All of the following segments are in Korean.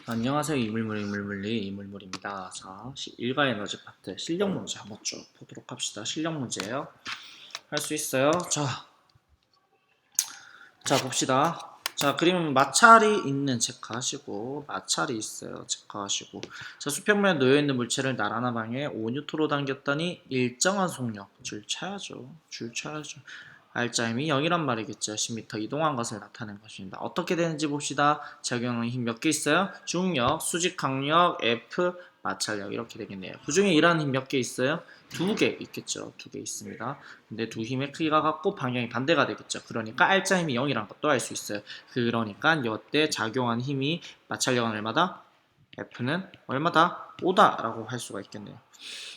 안녕하세요. 이물물입니다. 자, 일가 에너지 파트 실력 문제 한번 쭉 보도록 합시다. 실력 문제예요. 할 수 있어요. 자 봅시다. 자, 그림 마찰이 있는 체크하시고, 마찰이 있어요. 체크하시고. 자, 수평면에 놓여있는 물체를 나란한 방향에 5N으로 당겼더니 일정한 속력. 줄 쳐야죠. R자임이 0이란 말이겠죠. 10m 이동한 것을 나타낸 것입니다. 어떻게 되는지 봅시다. 작용하는 힘 몇 개 있어요? 중력, 수직 강력, F, 마찰력 이렇게 되겠네요. 그 중에 일하는 힘 몇 개 있어요? 두 개 있겠죠. 두 개 있습니다. 근데 두 힘의 크기가 같고 방향이 반대가 되겠죠. 그러니까 R자 힘이 0이란 것도 알 수 있어요. 그러니까 이때 작용한 힘이 마찰력은 얼마다? F는 얼마다? 5다 라고 할 수가 있겠네요.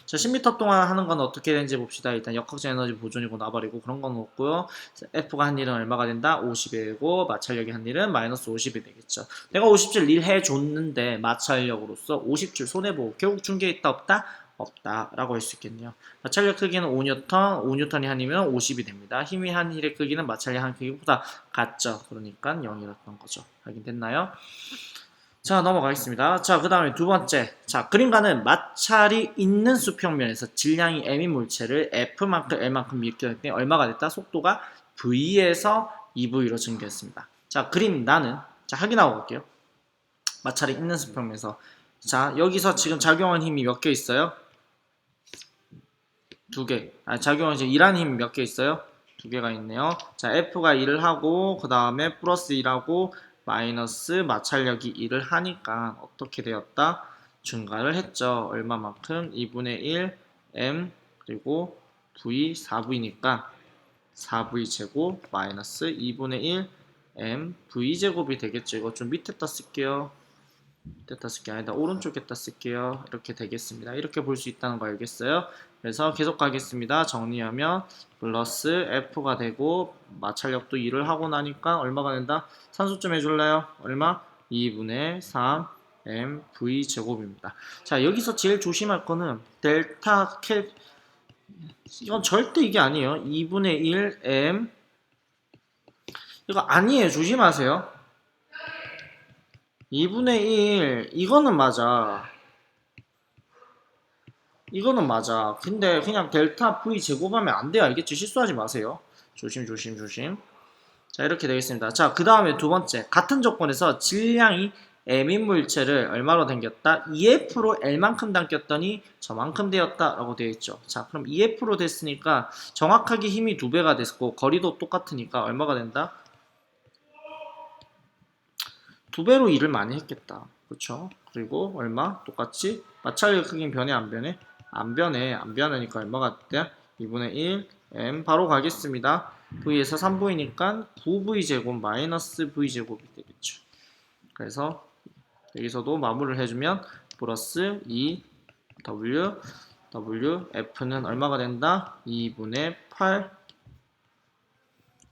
자, 10m 동안 하는 건 어떻게 되는지 봅시다. 일단 역학적 에너지 보존이고 나발이고 그런 건 없고요. F가 한 일은 얼마가 된다? 50이고 마찰력이 한 일은 마이너스 50이 되겠죠. 내가 50줄 일 해줬는데 마찰력으로서 50줄 손해보고 결국 중계에 있다 없다? 없다 라고 할 수 있겠네요. 마찰력 크기는 5N, 5N이 한 일이면 50이 됩니다. 힘이 한 일의 크기는 마찰력 한 크기보다 같죠. 그러니까 0이었던 거죠. 확인됐나요? 자, 넘어가겠습니다. 자, 그 다음에 두 번째. 자, 그림과는 마찰이 있는 수평면에서 질량이 m인 물체를 F만큼 L만큼 밀었더니 얼마가 됐다? 속도가 V에서 2V로 증가했습니다. 자, 그림 나는, 자, 확인하고 볼게요. 마찰이 있는 수평면에서. 자, 여기서 지금 작용한 힘이 몇 개 있어요? 두 개. 작용한 지금 일하는 힘이 몇 개 있어요? 두 개가 있네요. 자, F가 1을 하고, 그 다음에 플러스 1하고, 마이너스 마찰력이 1을 하니까 어떻게 되었다? 증가를 했죠. 얼마만큼? 2분의 1 m 그리고 v 4v니까 4v 제곱 마이너스 2분의 1 m v 제곱이 되겠죠. 이거 좀 밑에다 쓸게요. 밑에다 쓸게 아니다. 오른쪽에다 쓸게요. 이렇게 되겠습니다. 이렇게 볼 수 있다는 거 알겠어요? 그래서 계속 가겠습니다. 정리하면 플러스 F가 되고 마찰력도 2를 하고 나니까 얼마가 된다? 산수 좀 해줄래요? 얼마? 2분의 3 mv 제곱입니다. 자, 여기서 제일 조심할 거는 델타 캡 이건 절대 이게 아니에요. 2분의 1 m 이거 아니에요. 조심하세요. 2분의 1 이거는 맞아. 이거는 맞아. 근데 그냥 델타 V 제곱하면 안 돼요. 알겠지? 실수하지 마세요. 조심. 자, 이렇게 되겠습니다. 자, 그 다음에 두 번째. 같은 조건에서 질량이 M인 물체를 얼마로 당겼다? 2F로 L만큼 당겼더니 저만큼 되었다 라고 되어 있죠. 자, 그럼 2F로 됐으니까 정확하게 힘이 2배가 됐고 거리도 똑같으니까 얼마가 된다? 2배로 일을 많이 했겠다. 그렇죠? 그리고 얼마? 똑같이 마찰력 크기는 변해 안 변해? 안 변하니까 얼마가 돼? 2분의 1 m 바로 가겠습니다. v에서 3v니까 9v제곱 마이너스 v제곱이 되겠죠. 그래서 여기서도 마무리를 해주면 플러스 2w f는 얼마가 된다? 2분의 8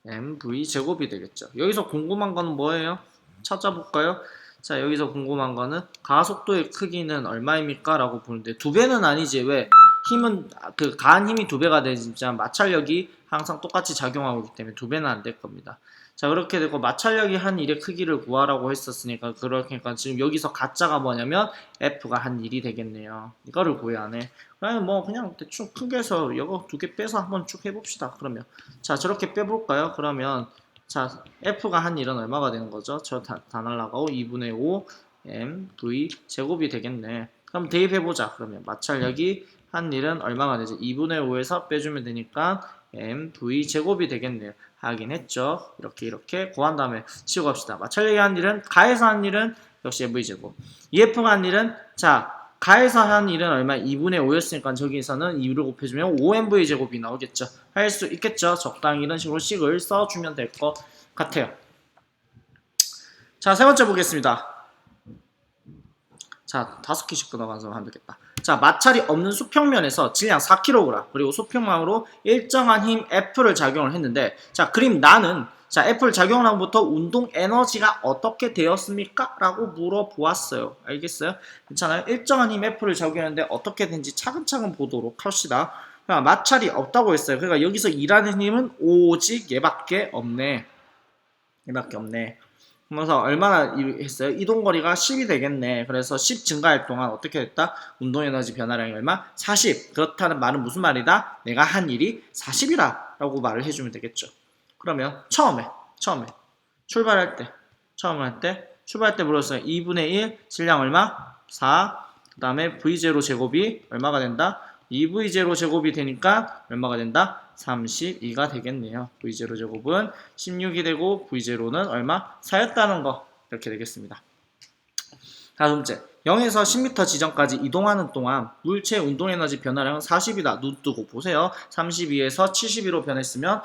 mv 제곱이 되겠죠. 여기서 궁금한 거는 뭐예요? 찾아볼까요? 자, 여기서 궁금한 거는 가속도의 크기는 얼마입니까? 라고 보는데 2배는 아니지. 왜? 힘은 가한 힘이 2배가 되지만 마찰력이 항상 똑같이 작용하고 있기 때문에 2배는 안 될 겁니다. 자, 그렇게 되고 마찰력이 한 일의 크기를 구하라고 했었으니까 그러니까 지금 여기서 가짜가 뭐냐면 F가 한 일이 되겠네요. 이거를 구해야 하네. 그냥 대충 크게 해서 이거 2개 빼서 한번 쭉 해봅시다. 그러면 자, 저렇게 빼볼까요? 그러면 자, F가 한 일은 얼마가 되는 거죠? 저 다 날라가고 2분의 5 mv 제곱이 되겠네. 그럼 대입해보자. 그러면 마찰력이 한 일은 얼마가 되죠? 2분의 5에서 빼주면 되니까 mv 제곱이 되겠네요. 하긴 했죠. 이렇게 구한 다음에 치고 갑시다. 마찰력이 한 일은 가에서 한 일은 역시 mv 제곱. EF가 한 일은 자 가에서 한 일은 얼마? 2분의 5였으니까 저기서는 2를 곱해주면 5mv 제곱이 나오겠죠. 할 수 있겠죠. 적당히 이런 식으로 식을 써주면 될 것 같아요. 자, 세 번째 보겠습니다. 자, 5개씩 끊어가서 하면 되겠다. 자, 마찰이 없는 수평면에서 질량 4kg 그리고 수평망으로 일정한 힘 F를 작용을 했는데 자, 그림 나는 자, F를 작용한 후부터 운동 에너지가 어떻게 되었습니까? 라고 물어보았어요. 알겠어요? 괜찮아요? 일정한 힘 F를 작용했는데 어떻게 된지 차근차근 보도록 합시다. 마찰이 없다고 했어요. 그러니까 여기서 일하는 힘은 오직 얘밖에 없네. 그래서 얼마나 했어요? 이동거리가 10이 되겠네. 그래서 10 증가할 동안 어떻게 됐다? 운동에너지 변화량이 얼마? 40. 그렇다는 말은 무슨 말이다? 내가 한 일이 40이라 라고 말을 해주면 되겠죠. 그러면 처음에 출발할 때 출발할 때 물었어요. 2분의 1 질량 얼마? 4. 그 다음에 V0 제곱이 얼마가 된다? 2V0 제곱이 되니까 얼마가 된다? 32가 되겠네요. V0 제곱은 16이 되고 V0는 얼마? 4였다는 거. 이렇게 되겠습니다. 다음 번째, 0에서 10m 지점까지 이동하는 동안 물체의 운동에너지 변화량은 40이다. 눈 뜨고 보세요. 32에서 72로 변했으면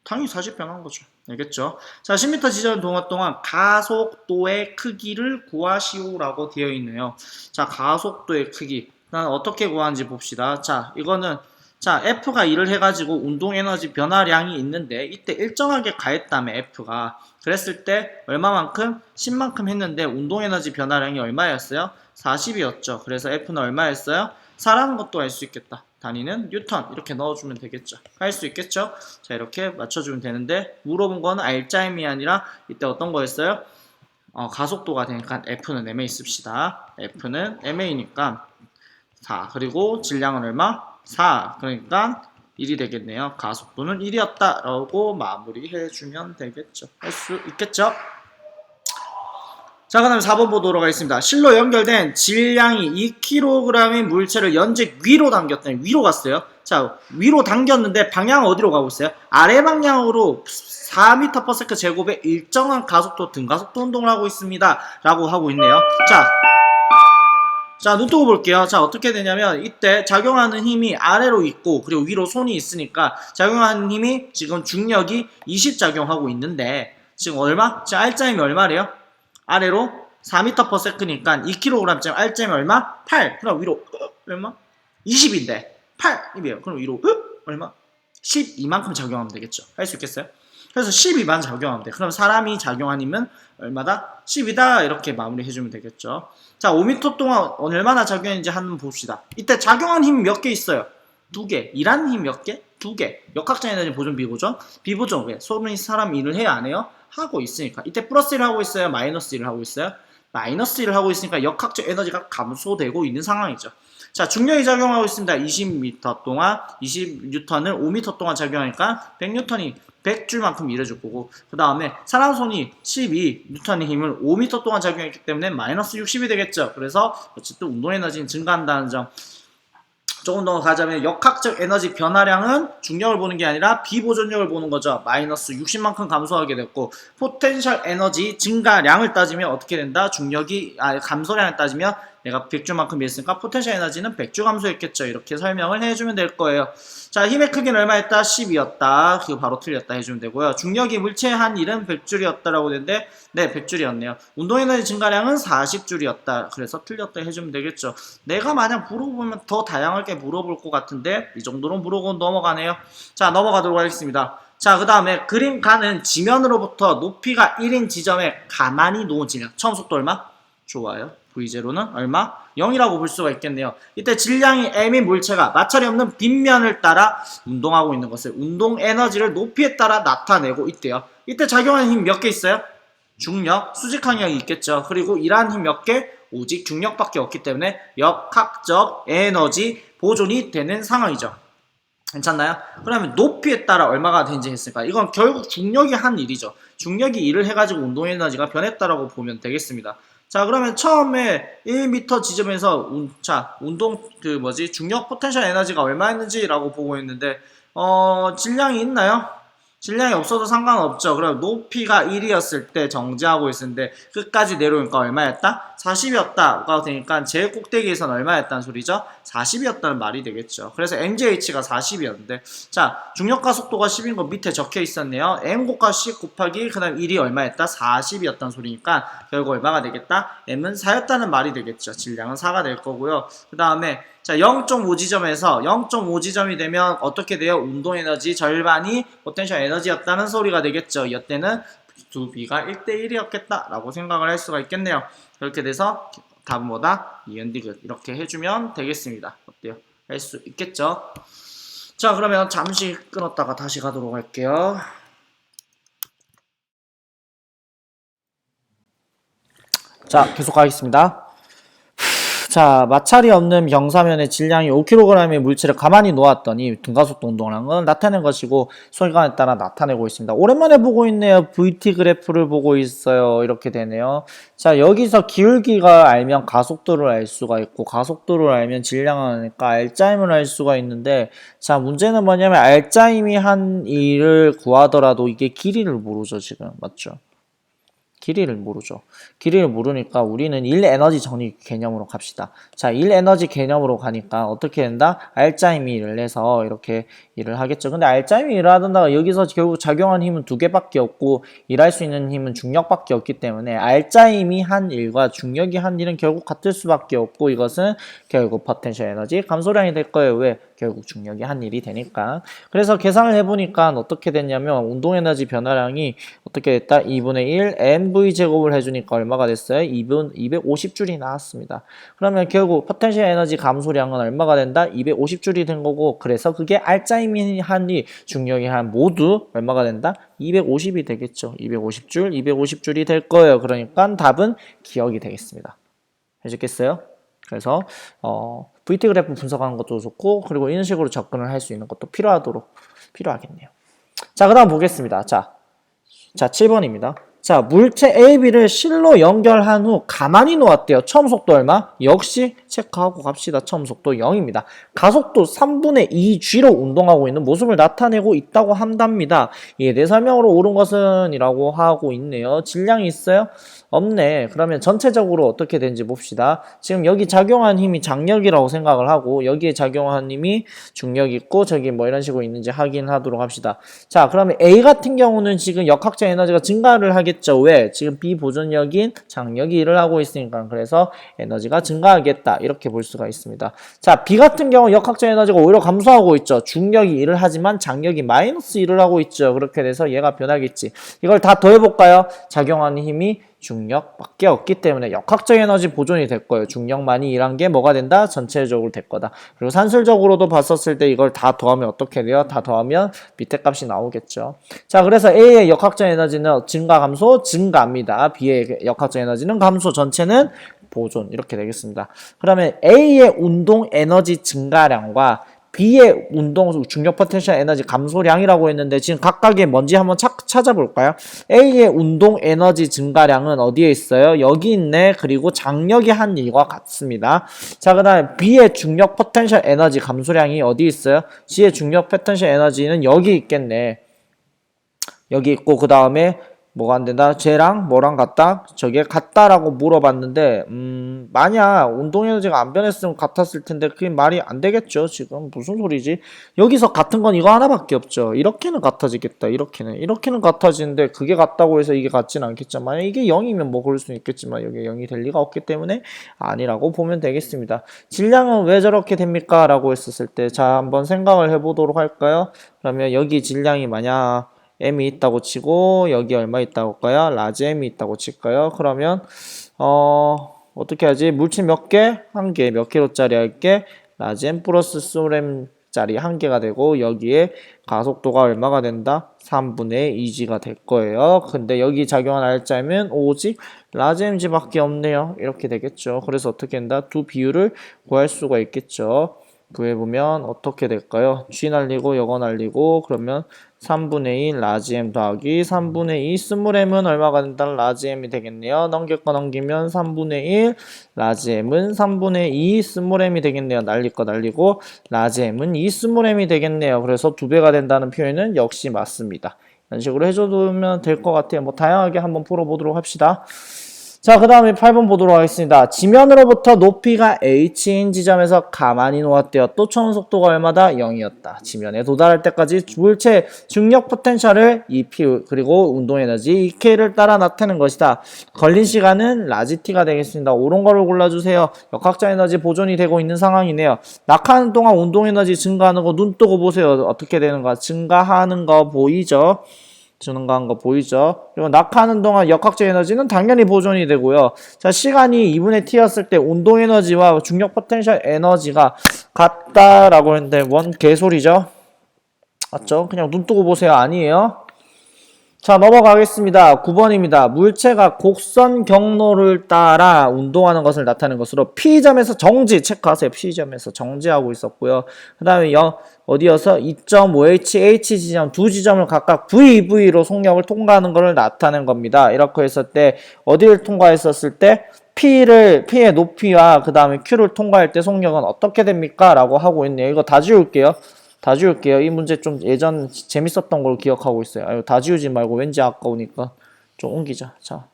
당연히 40 변한 거죠. 알겠죠? 자, 10m 지점 동안 동안 가속도의 크기를 구하시오라고 되어 있네요. 자, 가속도의 크기. 난 어떻게 구하는지 봅시다. 자, 이거는 자, F가 1을 해가지고 운동에너지 변화량이 있는데 이때 일정하게 가했다며 F가 그랬을 때 얼마만큼? 10만큼 했는데 운동에너지 변화량이 얼마였어요? 40이었죠. 그래서 F는 얼마였어요? 4라는 것도 알 수 있겠다. 단위는 뉴턴 이렇게 넣어주면 되겠죠. 할 수 있겠죠? 자, 이렇게 맞춰주면 되는데 물어본 거는 알짜임이 아니라 이때 어떤 거였어요? 가속도가 되니까 F는 MA 씁시다. F는 MA니까 4 그리고 질량은 얼마? 4 그러니까 1이 되겠네요. 가속도는 1이었다 라고 마무리해주면 되겠죠. 할 수 있겠죠? 자, 그 다음에 4번 보도록 하겠습니다. 실로 연결된 질량이 2kg의 물체를 연직 위로 당겼더니 위로 갔어요. 자, 위로 당겼는데 방향은 어디로 가고 있어요? 아래 방향으로 4m/s 제곱의 일정한 가속도 등가속도 운동을 하고 있습니다. 라고 하고 있네요. 자, 눈 뜨고 볼게요. 자, 어떻게 되냐면 이때 작용하는 힘이 아래로 있고 그리고 위로 손이 있으니까 작용하는 힘이 지금 중력이 20 작용하고 있는데 지금 얼마? 자, R점이 얼마래요? 아래로 4m/s니까 2kg짜리 R점이 얼마? 8. 그럼 위로 얼마? 20인데 8이에요. 그럼 위로 얼마? 12만큼 작용하면 되겠죠. 할 수 있겠어요? 그래서 12만 작용하면 돼. 그럼 사람이 작용한 힘은 얼마다? 10이다. 이렇게 마무리해주면 되겠죠. 자, 5m 동안 얼마나 작용했는지 한번 봅시다. 이때 작용한 힘 몇 개 있어요? 2개. 일하는 힘 몇 개? 2개. 역학적 에너지 보존 비보존? 비보존. 왜? 손이 사람 일을 해야 안 해요? 하고 있으니까. 이때 플러스 1을 하고 있어요? 마이너스 1을 하고 있어요? 마이너스 1을 하고 있으니까 역학적 에너지가 감소되고 있는 상황이죠. 자, 중력이 작용하고 있습니다. 20m 동안 20N을 5m 동안 작용하니까 100N이 100줄만큼 일해줄 거고 그 다음에 사람 손이 12N의 힘을 5m 동안 작용했기 때문에 마이너스 60이 되겠죠. 그래서 어쨌든 운동에너지는 증가한다는 점. 조금 더 가자면 역학적 에너지 변화량은 중력을 보는 게 아니라 비보존력을 보는 거죠. 마이너스 60만큼 감소하게 됐고 포텐셜 에너지 증가량을 따지면 어떻게 된다? 중력이 감소량을 따지면 내가 100주만큼 일했으니까 포텐셜 에너지는 100주 감소했겠죠. 이렇게 설명을 해주면 될 거예요. 자, 힘의 크기는 얼마였다? 10이었다. 그거 바로 틀렸다 해주면 되고요. 중력이 물체에 한 일은 100줄이었다라고 되는데 네, 100줄이었네요. 운동에너지 증가량은 40줄이었다. 그래서 틀렸다 해주면 되겠죠. 내가 만약 물어보면 더 다양하게 물어볼 것 같은데 이 정도로 물어보고 넘어가네요. 자, 넘어가도록 하겠습니다. 자, 그 다음에 그림 가는 지면으로부터 높이가 1인 지점에 가만히 놓은 질량. 처음 속도 얼마? 좋아요. V0는 얼마? 0이라고 볼 수가 있겠네요. 이때 질량이 M인 물체가 마찰이 없는 빗면을 따라 운동하고 있는 것을 운동 에너지를 높이에 따라 나타내고 있대요. 이때 작용하는 힘 몇 개 있어요? 중력, 수직항력이 있겠죠. 그리고 일하는 힘 몇 개? 오직 중력밖에 없기 때문에 역학적 에너지 보존이 되는 상황이죠. 괜찮나요? 그러면 높이에 따라 얼마가 되는지 했으니까 이건 결국 중력이 한 일이죠. 중력이 일을 해가지고 운동에너지가 변했다라고 보면 되겠습니다. 자, 그러면 처음에 1m 지점에서 운동 중력 포텐셜 에너지가 얼마였는지라고 보고 있는데 질량이 있나요? 질량이 없어도 상관없죠. 그럼 높이가 1이었을 때 정지하고 있었는데 끝까지 내려오니까 얼마였다? 40이었다가 되니까 제일 꼭대기에서는 얼마였다는 소리죠? 40이었다는 말이 되겠죠. 그래서 MGH가 40이었는데 자, 중력가 속도가 10인 거 밑에 적혀 있었네요. M 곱하 10 곱하기 그 다음 1이 얼마였다? 40이었다는 소리니까 결국 얼마가 되겠다? M은 4였다는 말이 되겠죠. 질량은 4가 될 거고요. 그 다음에 자, 0.5 지점에서 0.5 지점이 되면 어떻게 돼요? 운동에너지 절반이 포텐셜 에너지였다는 소리가 되겠죠. 이때는 두 B가 1대1이었겠다 라고 생각을 할 수가 있겠네요. 그렇게 돼서 답은 뭐다? 이은디귿 이렇게 해주면 되겠습니다. 어때요? 할 수 있겠죠? 자, 그러면 잠시 끊었다가 다시 가도록 할게요. 자, 계속 가겠습니다. 자, 마찰이 없는 경사면의 질량이 5kg의 물체를 가만히 놓았더니 등가속도 운동을 한 건 나타낸 것이고 소리관에 따라 나타내고 있습니다. 오랜만에 보고 있네요. VT 그래프를 보고 있어요. 이렇게 되네요. 자, 여기서 기울기가 알면 가속도를 알 수가 있고 가속도를 알면 질량을 아니까 알짜임을 알 수가 있는데, 자, 문제는 뭐냐면 알짜임이 한 일을 구하더라도 이게 길이를 모르죠. 지금 맞죠? 길이를 모르죠. 길이를 모르니까 우리는 1에너지 정리 개념으로 갑시다. 자, 1에너지 개념으로 가니까 어떻게 된다? 알짜임이 일을 해서 이렇게 일을 하겠죠. 근데 알짜임이 일을 하던가 여기서 결국 작용하는 힘은 두 개밖에 없고 일할 수 있는 힘은 중력밖에 없기 때문에 알짜임이 한 일과 중력이 한 일은 결국 같을 수밖에 없고 이것은 결국 포텐셜 에너지 감소량이 될 거예요. 왜? 결국 중력이 한 일이 되니까. 그래서 계산을 해보니까 어떻게 됐냐면 운동에너지 변화량이 어떻게 됐다? 2분의 1 mv제곱을 해주니까 얼마가 됐어요? 250줄이 나왔습니다. 그러면 결국 포텐셜 에너지 감소량은 얼마가 된다? 250줄이 된 거고, 그래서 그게 알짜임이 한 일, 중력이 한 모두 얼마가 된다? 250이 되겠죠. 250줄, 250줄이 될 거예요. 그러니까 답은 기억이 되겠습니다. 해주겠어요? 그래서 VT 그래프 분석하는 것도 좋고, 그리고 이런 식으로 접근을 할 수 있는 것도 필요하겠네요. 자, 그 다음 보겠습니다. 자, 7번입니다. 자, 물체 A, B를 실로 연결한 후 가만히 놓았대요. 처음 속도 얼마? 역시 체크하고 갑시다. 처음 속도 0입니다. 가속도 3분의 2G로 운동하고 있는 모습을 나타내고 있다고 한답니다. 예, 내 설명으로 옳은 것은 이라고 하고 있네요. 질량이 있어요? 없네. 그러면 전체적으로 어떻게 되는지 봅시다. 지금 여기 작용한 힘이 장력이라고 생각을 하고 여기에 작용한 힘이 중력 있고 저기 뭐 이런 식으로 있는지 확인하도록 합시다. 자, 그러면 A 같은 경우는 지금 역학적 에너지가 증가를 하겠죠. 왜? 지금 B 보존력인 장력이 일을 하고 있으니까. 그래서 에너지가 증가하겠다. 이렇게 볼 수가 있습니다. 자, B 같은 경우 역학적 에너지가 오히려 감소하고 있죠. 중력이 일을 하지만 장력이 마이너스 일을 하고 있죠. 그렇게 돼서 얘가 변하겠지. 이걸 다 더해볼까요? 작용하는 힘이 중력밖에 없기 때문에 역학적 에너지 보존이 될 거예요. 중력만이 일한 게 뭐가 된다? 전체적으로 될 거다. 그리고 산술적으로도 봤었을 때 이걸 다 더하면 어떻게 돼요? 다 더하면 밑에 값이 나오겠죠. 자, 그래서 A의 역학적 에너지는 증가, 감소, 증가입니다. B의 역학적 에너지는 감소, 전체는 보존. 이렇게 되겠습니다. 그러면 A의 운동 에너지 증가량과 B의 운동 중력 포텐셜 에너지 감소량이라고 했는데 지금 각각의 뭔지 한번 찾아볼까요? A의 운동 에너지 증가량은 어디에 있어요? 여기 있네. 그리고 장력이 한 일과 같습니다. 자, 그 다음에 B의 중력 포텐셜 에너지 감소량이 어디 있어요? C의 중력 포텐셜 에너지는 여기 있겠네. 여기 있고 그 다음에 뭐가 안 된다? 쟤랑 뭐랑 같다? 저게 같다라고 물어봤는데 만약 운동 에너지가 안 변했으면 같았을 텐데 그게 말이 안 되겠죠. 지금 무슨 소리지? 여기서 같은 건 이거 하나밖에 없죠. 이렇게는 같아지겠다. 이렇게는 같아지는데 그게 같다고 해서 이게 같지는 않겠죠. 만약 이게 0이면 뭐 그럴 수는 있겠지만 여기 0이 될 리가 없기 때문에 아니라고 보면 되겠습니다. 질량은 왜 저렇게 됩니까? 라고 했었을 때 자, 한번 생각을 해보도록 할까요? 그러면 여기 질량이 만약 m이 있다고 치고 여기 얼마 있다고 할까요? 라지 m이 있다고 칠까요? 그러면 어떻게 하지? 물체 몇 개? 한 개. 몇 킬로짜리 할게? 라지 m 플러스 스몰 m짜리 한 개가 되고 여기에 가속도가 얼마가 된다? 3분의 2g가 될 거예요. 근데 여기 작용한 알짜면 오직 라지 mg 밖에 없네요. 이렇게 되겠죠. 그래서 어떻게 된다? 두 비율을 구할 수가 있겠죠. 구해보면 어떻게 될까요? G 날리고 요거 날리고 그러면 3분의 1 라지 M 더하기 3분의 2 스몰 M은 얼마가 된다? 라지 M이 되겠네요. 넘길 거 넘기면 3분의 1 라지 M은 3분의 2 스몰 M이 되겠네요. 날릴 거 날리고 라지 M은 2 스몰 M이 되겠네요. 그래서 2배가 된다는 표현은 역시 맞습니다. 이런 식으로 해줘두면 될 것 같아요. 뭐 다양하게 한번 풀어보도록 합시다. 자, 그 다음에 8번 보도록 하겠습니다. 지면으로부터 높이가 h인 지점에서 가만히 놓았대요. 또 처음 속도가 얼마다? 0이었다. 지면에 도달할 때까지 물체 중력 포텐셜을 EP 그리고 운동 에너지 EK를 따라 나타내는 것이다. 걸린 시간은 라지 T가 되겠습니다. 옳은 거를 골라주세요. 역학적 에너지 보존이 되고 있는 상황이네요. 낙하하는 동안 운동 에너지 증가하는 거 눈 뜨고 보세요. 어떻게 되는가? 증가하는 거 보이죠? 주는 거 보이죠? 그리고 낙하하는 동안 역학적 에너지는 당연히 보존이 되고요. 자, 시간이 2분의 t였을 때 운동 에너지와 중력 포텐셜 에너지가 같다라고 했는데 뭔 개소리죠? 맞죠? 그냥 눈 뜨고 보세요. 아니에요? 자, 넘어가겠습니다. 9번입니다. 물체가 곡선 경로를 따라 운동하는 것을 나타내는 것으로 P점에서 정지 체크하세요. P점에서 정지하고 있었고요. 그 다음에 어디여서 2.5H, H 지점 두 지점을 각각 VV로 속력을 통과하는 것을 나타내는 겁니다. 이렇게 했을 때 어디를 통과했었을 때 P의 높이와 그 다음에 Q를 통과할 때 속력은 어떻게 됩니까? 라고 하고 있네요. 이거 다 지울게요. 다 지울게요. 이 문제 좀 예전 재밌었던 걸 기억하고 있어요. 아유, 다 지우지 말고 왠지 아까우니까 좀 옮기자. 자,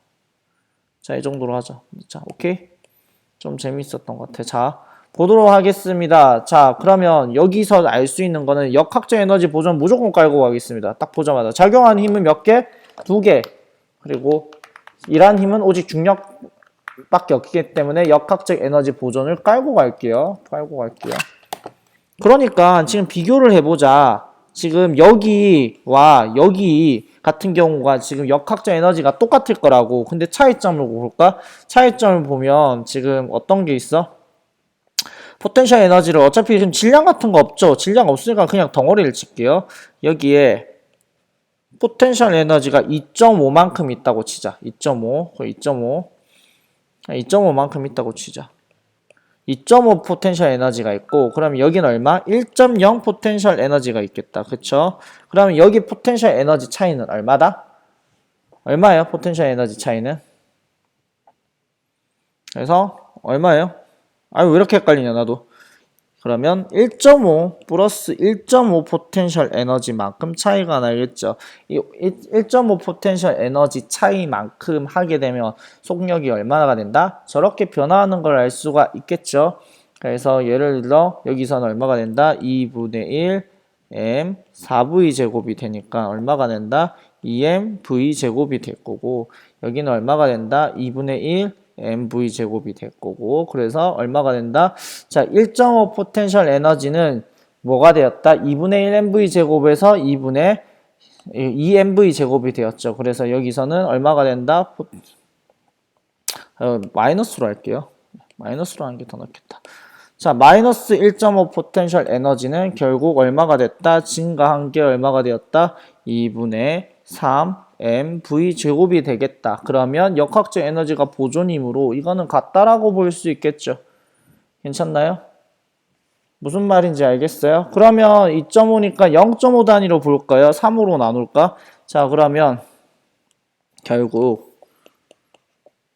이 정도로 하자. 자, 오케이? 좀 재밌었던 것 같아. 자, 보도록 하겠습니다. 자, 그러면 여기서 알 수 있는 거는 역학적 에너지 보존 무조건 깔고 가겠습니다. 딱 보자마자. 작용하는 힘은 몇 개? 2개. 그리고 일한 힘은 오직 중력밖에 없기 때문에 역학적 에너지 보존을 깔고 갈게요. 그러니까 지금 비교를 해보자. 지금 여기와 여기 같은 경우가 지금 역학적 에너지가 똑같을 거라고. 근데 차이점을 볼까? 차이점을 보면 지금 어떤 게 있어? 포텐셜 에너지를 어차피 지금 질량 같은 거 없죠? 질량 없으니까 그냥 덩어리를 칠게요. 여기에 포텐셜 에너지가 2.5만큼 있다고 치자. 2.5만큼 있다고 치자. 2.5 포텐셜 에너지가 있고, 그럼 여기는 얼마? 1.0 포텐셜 에너지가 있겠다. 그쵸? 그러면 여기 포텐셜 에너지 차이는 얼마다? 얼마예요? 포텐셜 에너지 차이는? 그래서 얼마예요? 아유, 왜 이렇게 헷갈리냐 나도. 그러면 1.5 플러스 1.5 포텐셜 에너지만큼 차이가 나겠죠. 이 1.5 포텐셜 에너지 차이만큼 하게 되면 속력이 얼마나 된다? 저렇게 변화하는 걸 알 수가 있겠죠. 그래서 예를 들어 여기서는 얼마가 된다? 2분의 1 m 4v 제곱이 되니까 얼마가 된다? 2m v 제곱이 될 거고, 여기는 얼마가 된다? 2분의 1 mv 제곱이 될 거고, 그래서 얼마가 된다? 자, 1.5 포텐셜 에너지는 뭐가 되었다? 2분의 1 mv 제곱에서 2분의 2 mv 제곱이 되었죠. 그래서 여기서는 얼마가 된다? 마이너스로 할게요. 마이너스로 하는 게 더 낫겠다. 자, 마이너스 1.5 포텐셜 에너지는 결국 얼마가 됐다? 증가한 게 얼마가 되었다? 2분의 3 mv 제곱이 되겠다. 그러면 역학적 에너지가 보존이므로 이거는 같다라고 볼 수 있겠죠. 괜찮나요? 무슨 말인지 알겠어요? 그러면 2.5니까 0.5 단위로 볼까요? 3으로 나눌까? 자, 그러면 결국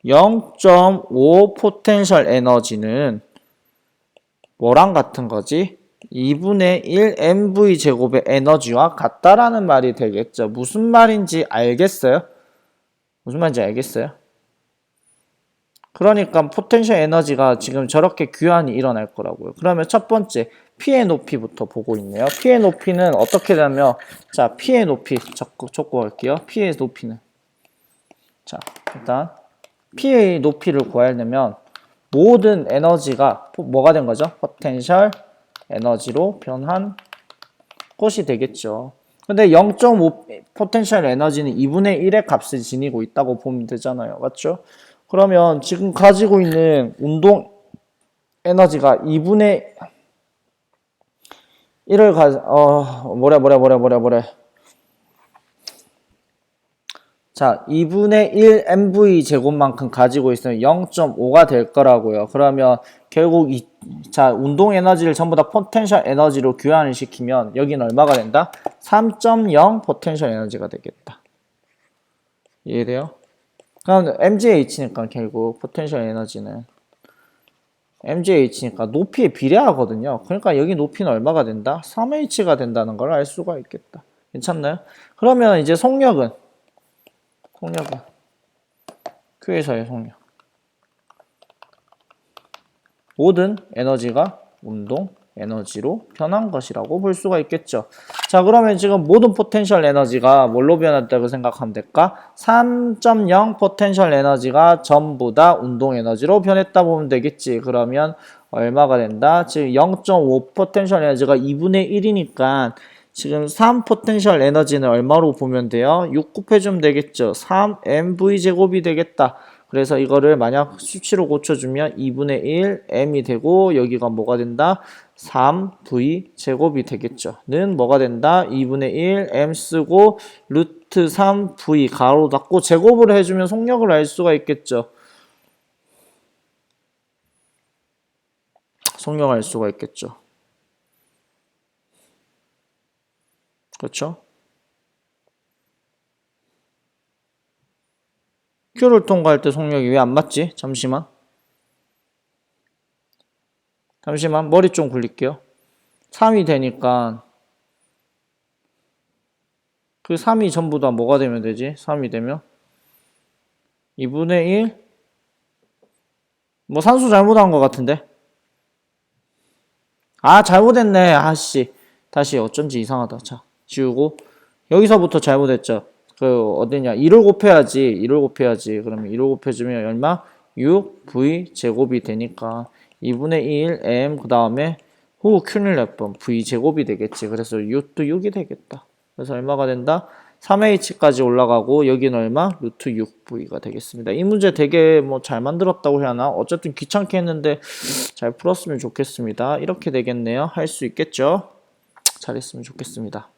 0.5 포텐셜 에너지는 뭐랑 같은 거지? 2분의 1 mv 제곱의 에너지와 같다라는 말이 되겠죠. 무슨 말인지 알겠어요? 그러니까 포텐셜 에너지가 지금 저렇게 규환이 일어날 거라고요. 그러면 첫 번째 P의 높이부터 보고 있네요. P의 높이는 어떻게 되냐면, 자, P의 높이 적고 갈게요. P의 높이는, 자, 일단 P의 높이를 구하려면 모든 에너지가 뭐가 된 거죠? 포텐셜 에너지로 변한 것이 되겠죠. 근데 0.5 포텐셜 에너지는 2분의 1의 값을 지니고 있다고 보면 되잖아요. 맞죠? 그러면 지금 가지고 있는 운동 에너지가 2분의 1을 자, 2분의 1 mv 제곱만큼 가지고 있으면 0.5가 될 거라고요. 그러면 결국 자, 운동 에너지를 전부 다 포텐셜 에너지로 교환을 시키면 여기는 얼마가 된다? 3.0 포텐셜 에너지가 되겠다. 이해돼요? 그럼 mgh니까 결국 포텐셜 에너지는 mgh니까 높이에 비례하거든요. 그러니까 여기 높이는 얼마가 된다? 3h가 된다는 걸 알 수가 있겠다. 괜찮나요? 그러면 이제 속력은 Q에서의 속력. 모든 에너지가 운동 에너지로 변한 것이라고 볼 수가 있겠죠. 자, 그러면 지금 모든 포텐셜 에너지가 뭘로 변했다고 생각하면 될까? 3.0 포텐셜 에너지가 전부 다 운동 에너지로 변했다 보면 되겠지. 그러면 얼마가 된다? 지금 0.5 포텐셜 에너지가 2분의 1이니까 지금 3 포텐셜 에너지는 얼마로 보면 돼요? 6 곱해주면 되겠죠. 3 mv 제곱이 되겠다. 그래서 이거를 만약 수치로 고쳐주면 2분의 1 m이 되고, 여기가 뭐가 된다? 3v 제곱이 되겠죠. 는 뭐가 된다? 2분의 1 m 쓰고 루트 루트 3V 가로 닫고 제곱을 해주면 속력을 알 수가 있겠죠. 속력을 알 수가 있겠죠. 그렇죠? Q를 통과할 때 속력이 왜 안 맞지? 잠시만. 머리 좀 굴릴게요. 3이 되니까 그 3이 전부 다 뭐가 되면 되지? 3이 되면 2분의 1? 뭐 산수 잘못한 것 같은데? 아, 잘못했네. 아씨. 다시 어쩐지 이상하다. 자, 지우고 여기서부터 잘못했죠. 그 어디냐? 2를 곱해야지. 그러면 2를 곱해주면 얼마? 6V 제곱이 되니까 2분의 1 M 그 다음에 후 Q를 낼 뻔 V 제곱이 되겠지. 그래서 6도 6이 되겠다. 그래서 얼마가 된다? 3H까지 올라가고 여기는 얼마? 루트 6V가 되겠습니다. 이 문제 되게 뭐 잘 만들었다고 해야 하나? 어쨌든 귀찮게 했는데 잘 풀었으면 좋겠습니다. 이렇게 되겠네요. 할 수 있겠죠? 잘했으면 좋겠습니다.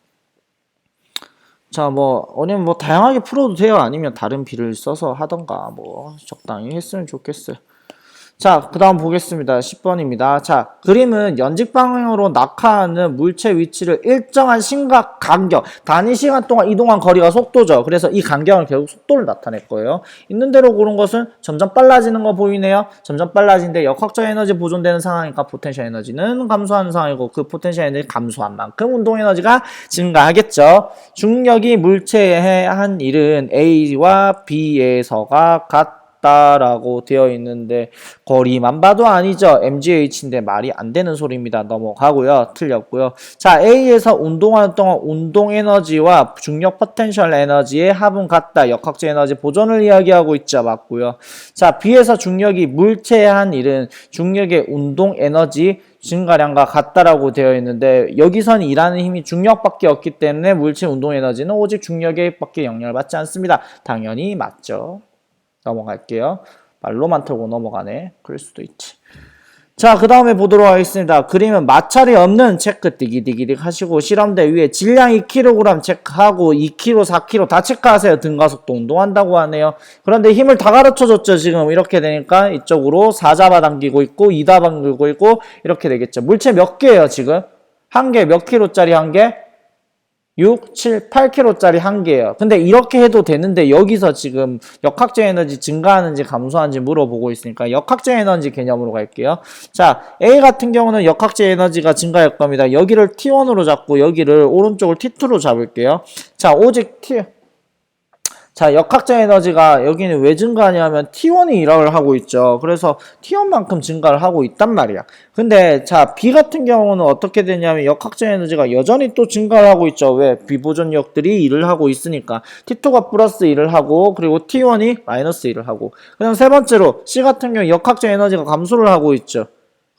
자, 아니면 다양하게 풀어도 돼요. 아니면 다른 비를 써서 하던가, 적당히 했으면 좋겠어요. 자, 그 다음 보겠습니다. 10번입니다. 자, 그림은 연직 방향으로 낙하하는 물체 위치를 일정한 심각 간격, 단위 시간 동안 이동한 거리가 속도죠. 그래서 이 간격은 결국 속도를 나타낼 거예요. 있는 대로 고른 것은 점점 빨라지는 거 보이네요. 점점 빨라지는데 역학적 에너지 보존되는 상황이니까 포텐셜 에너지는 감소하는 상황이고 그 포텐셜 에너지 감소한 만큼 운동 에너지가 증가하겠죠. 중력이 물체에 한 일은 A와 B에서가 라고 되어 있는데 거리만 봐도 아니죠. MGH인데 말이 안 되는 소리입니다. 넘어가고요. 틀렸고요. 자, A에서 운동하는 동안 운동 에너지와 중력 포텐셜 에너지의 합은 같다. 역학적 에너지 보존을 이야기하고 있죠. 맞고요. 자, B에서 중력이 물체에 한 일은 중력의 운동 에너지 증가량과 같다라고 되어 있는데 여기선 일하는 힘이 중력밖에 없기 때문에 물체 운동 에너지는 오직 중력에 밖에 영향을 받지 않습니다. 당연히 맞죠. 넘어갈게요. 말로만 털고 넘어가네. 그럴 수도 있지. 자, 그 다음에 보도록 하겠습니다. 그림은 마찰이 없는 체크 디기디기딕 하시고 실험대 위에 질량 2kg 체크하고 2kg, 4kg 다 체크하세요. 등가속도 운동한다고 하네요. 그런데 힘을 다 가르쳐줬죠. 지금 이렇게 되니까 이쪽으로 4 잡아당기고 있고 2 잡아당기고 있고 이렇게 되겠죠. 물체 몇 개예요 지금? 한 개 몇 킬로짜리 한 개? 6, 7, 8kg짜리 한 개예요. 근데 이렇게 해도 되는데 여기서 지금 역학적 에너지 증가하는지 감소하는지 물어보고 있으니까 역학적 에너지 개념으로 갈게요. 자, A 같은 경우는 역학적 에너지가 증가할 겁니다. 여기를 T1으로 잡고 여기를 오른쪽을 T2로 잡을게요. 자, 오직 자, 역학적 에너지가 여기는 왜 증가하냐면 T1이 일을 하고 있죠. 그래서 T1만큼 증가를 하고 있단 말이야. 근데 자, B 같은 경우는 어떻게 되냐면 역학적 에너지가 여전히 또 증가를 하고 있죠. 왜? 비보존력들이 일을 하고 있으니까 T2가 플러스 일을 하고 그리고 T1이 마이너스 일을 하고 그다음 세 번째로 C 같은 경우 역학적 에너지가 감소를 하고 있죠.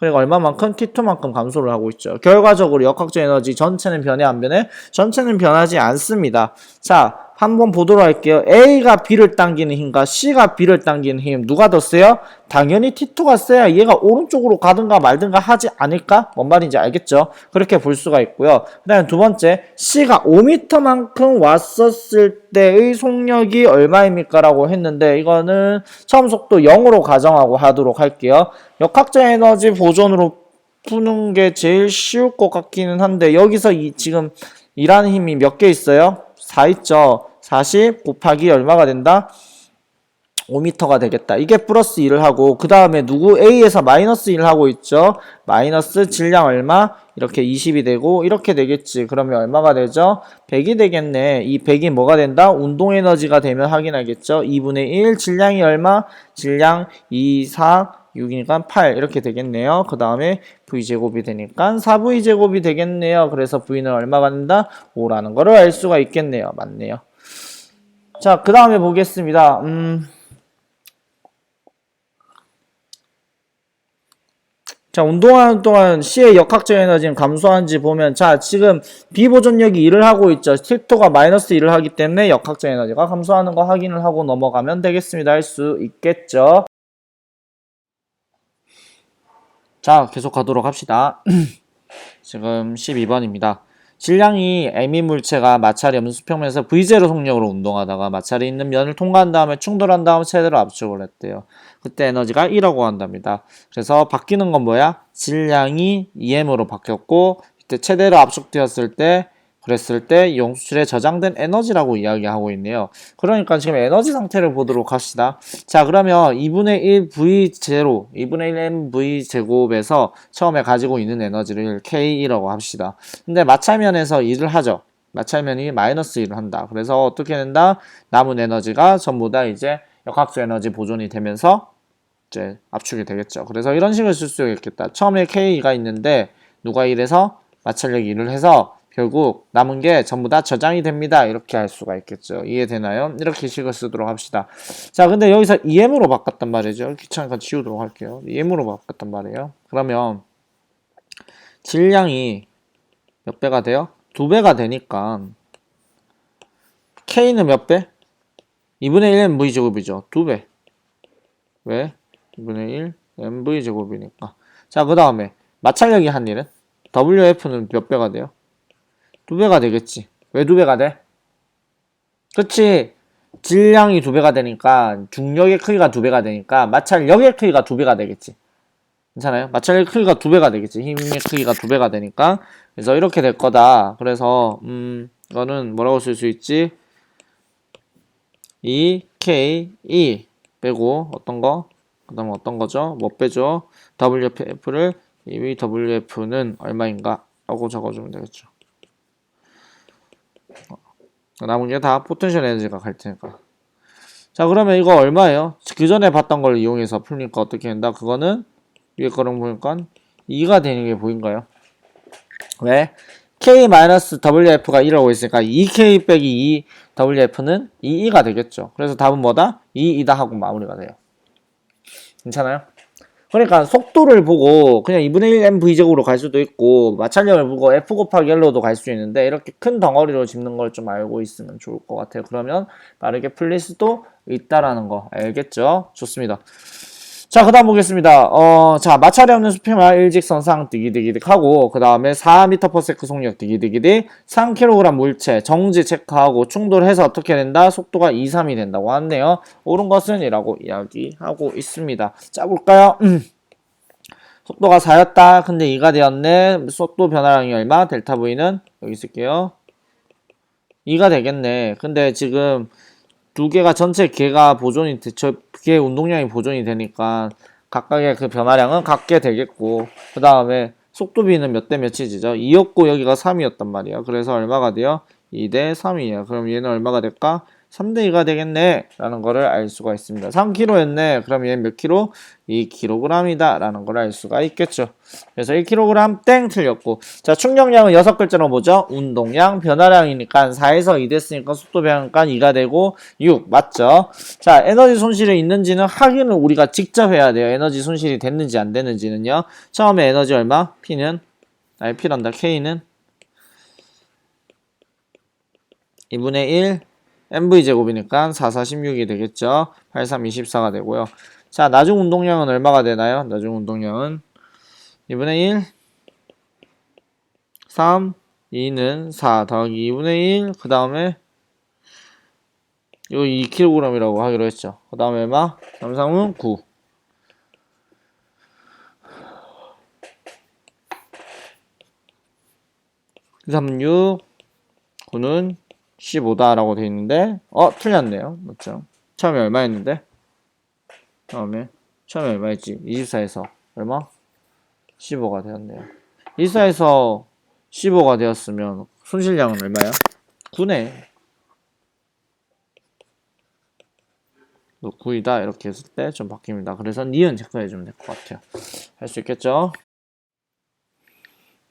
그리고 얼마만큼? T2만큼 감소를 하고 있죠. 결과적으로 역학적 에너지 전체는 변해 안 변해? 전체는 변하지 않습니다. 자, 한번 보도록 할게요. A가 B를 당기는 힘과 C가 B를 당기는 힘 누가 더 세요? 당연히 T2가 세야 얘가 오른쪽으로 가든가 말든가 하지 않을까? 뭔 말인지 알겠죠? 그렇게 볼 수가 있고요. 그 다음에 두 번째 C가 5m만큼 왔었을 때의 속력이 얼마입니까? 라고 했는데 이거는 처음 속도 0으로 가정하고 하도록 할게요. 역학적 에너지 보존으로 푸는 게 제일 쉬울 것 같기는 한데 여기서 지금 일하는 힘이 몇 개 있어요? 4 있죠. 40 곱하기 얼마가 된다? 5m가 되겠다. 이게 플러스 1을 하고 그 다음에 누구? A에서 마이너스 1을 하고 있죠. 마이너스 질량 얼마? 이렇게 20이 되고 이렇게 되겠지. 그러면 얼마가 되죠? 100이 되겠네. 이 100이 뭐가 된다? 운동 에너지가 되면 확인하겠죠. 2분의 1 질량이 얼마? 질량 2, 4, 6이니까 8 이렇게 되겠네요. 그 다음에 V제곱이 되니까 4V제곱이 되겠네요. 그래서 V는 얼마가 된다? 5라는 거를 알 수가 있겠네요. 맞네요. 자, 그 다음에 보겠습니다. 자, 운동하는 동안 C의 역학적 에너지는 감소하는지 보면 자, 지금 비보존력이 일을 하고 있죠. T2가 마이너스 1을 하기 때문에 역학적 에너지가 감소하는 거 확인을 하고 넘어가면 되겠습니다. 할 수 있겠죠. 자, 계속 가도록 합시다. 지금 12번입니다. 질량이 M인 물체가 마찰이 없는 수평면에서 V0 속력으로 운동하다가 마찰이 있는 면을 통과한 다음에 충돌한 다음 최대로 압축을 했대요. 그때 에너지가 1라고 한답니다. 그래서 바뀌는 건 뭐야? 질량이 EM으로 바뀌었고 이때 최대로 압축되었을 때 그랬을 때 용수실에 저장된 에너지라고 이야기하고 있네요. 그러니까 지금 에너지 상태를 보도록 합시다. 자, 그러면 2분의 1 V0, 2분의 1 MV 제곱에서 처음에 가지고 있는 에너지를 K2라고 합시다. 근데 마찰면에서 일을 하죠. 마찰면이 마이너스 1을 한다. 그래서 어떻게 된다? 남은 에너지가 전부 다 이제 역학수 에너지 보존이 되면서 이제 압축이 되겠죠. 그래서 이런 식으로 쓸 수 있겠다. 처음에 K가 있는데 누가 1해서 마찰력 1을 해서 결국 남은 게 전부 다 저장이 됩니다. 이렇게 할 수가 있겠죠. 이해되나요? 이렇게 식을 쓰도록 합시다. 자, 근데 여기서 EM으로 바꿨단 말이죠. 귀찮으니까 지우도록 할게요. EM으로 바꿨단 말이에요. 그러면 질량이 몇 배가 돼요? 2배가 되니까 K는 몇 배? 2분의 1 MV 제곱이죠. 2배. 왜? 2분의 1 MV 제곱이니까. 자, 그 다음에 마찰력이 한 일은? WF는 몇 배가 돼요? 2배가 되겠지. 왜 2배가 돼? 그치? 질량이 2배가 되니까 중력의 크기가 2배가 되니까 마찰력의 크기가 2배가 되겠지. 괜찮아요? 마찰력의 크기가 2배가 되겠지. 힘의 크기가 2배가 되니까. 그래서 이렇게 될 거다. 그래서 이거는 뭐라고 쓸 수 있지? 2K2 빼고 어떤 거? 그 다음에 어떤 거죠? 뭐 빼죠? WF를 WF는 얼마인가? 라고 적어주면 되겠죠. 남은 게 다 포텐셜 에너지가 갈 테니까. 자, 그러면 이거 얼마예요? 그 전에 봤던 걸 이용해서 풀니까 어떻게 된다? 그거는 위에 거랑 보니까 2가 되는 게 보인가요? 왜? K-WF가 1이라고 있으니까 2K 빼기 2WF는 2가 되겠죠. 그래서 답은 뭐다? 2이다 하고 마무리가 돼요. 괜찮아요? 그러니까 속도를 보고 그냥 2분의 1 MV제곱으로 갈 수도 있고 마찰력을 보고 F 곱하기 L로도 갈 수 있는데 이렇게 큰 덩어리로 짚는 걸 좀 알고 있으면 좋을 것 같아요. 그러면 빠르게 풀릴 수도 있다라는 거 알겠죠? 좋습니다. 자, 그 다음 보겠습니다. 자, 마찰이 없는 수평화 일직선상 디기디기딕 하고 그 다음에 4m/s 속력 디기디기딕 3kg 물체 정지 체크하고 충돌해서 어떻게 된다? 속도가 2, 3이 된다고 하네요. 옳은 것은 이라고 이야기하고 있습니다. 자, 볼까요? 속도가 4였다. 근데 2가 되었네. 속도 변화량이 얼마? 델타 V는 여기 쓸게요. 2가 되겠네. 근데 지금 두 개가 전체 개가 보존이 개 운동량이 보존이 되니까 각각의 그 변화량은 같게 되겠고 그 다음에 속도비는 몇 대 몇이지죠? 2였고 여기가 3이었단 말이야. 그래서 얼마가 돼요? 2대 3이에요. 그럼 얘는 얼마가 될까? 3대 2가 되겠네 라는 거를 알 수가 있습니다. 3kg였네. 그럼 얘는 몇 kg? 2kg이다 라는 걸 알 수가 있겠죠. 그래서 1kg 땡 틀렸고 자, 충격량은 6글자로 뭐죠? 운동량, 변화량이니까 4에서 2 됐으니까 속도 변화니까 2가 되고 6 맞죠? 자, 에너지 손실이 있는지는 확인을 우리가 직접 해야 돼요. 에너지 손실이 됐는지 안 됐는지는요. 처음에 에너지 얼마? P는 P란다. K는 2분의 1 MV제곱이니까 4, 4, 16이 되겠죠. 8, 3, 24가 되고요. 자, 나중 운동량은 얼마가 되나요? 나중 운동량은 2분의 1 3 2는 4 더하기 2분의 1 그 다음에 이거 2kg이라고 하기로 했죠. 그 다음에 얼마? 3, 3은 9 3, 6 9는 15다 라고 되어 있는데 틀렸네요. 맞죠? 처음에 얼마였는데? 처음에 얼마였지? 24에서 얼마? 15가 되었네요. 24에서 15가 되었으면 손실량은 얼마야? 9네. 9이다 이렇게 했을 때 좀 바뀝니다. 그래서 니은 체크해주면 될 것 같아요. 할 수 있겠죠?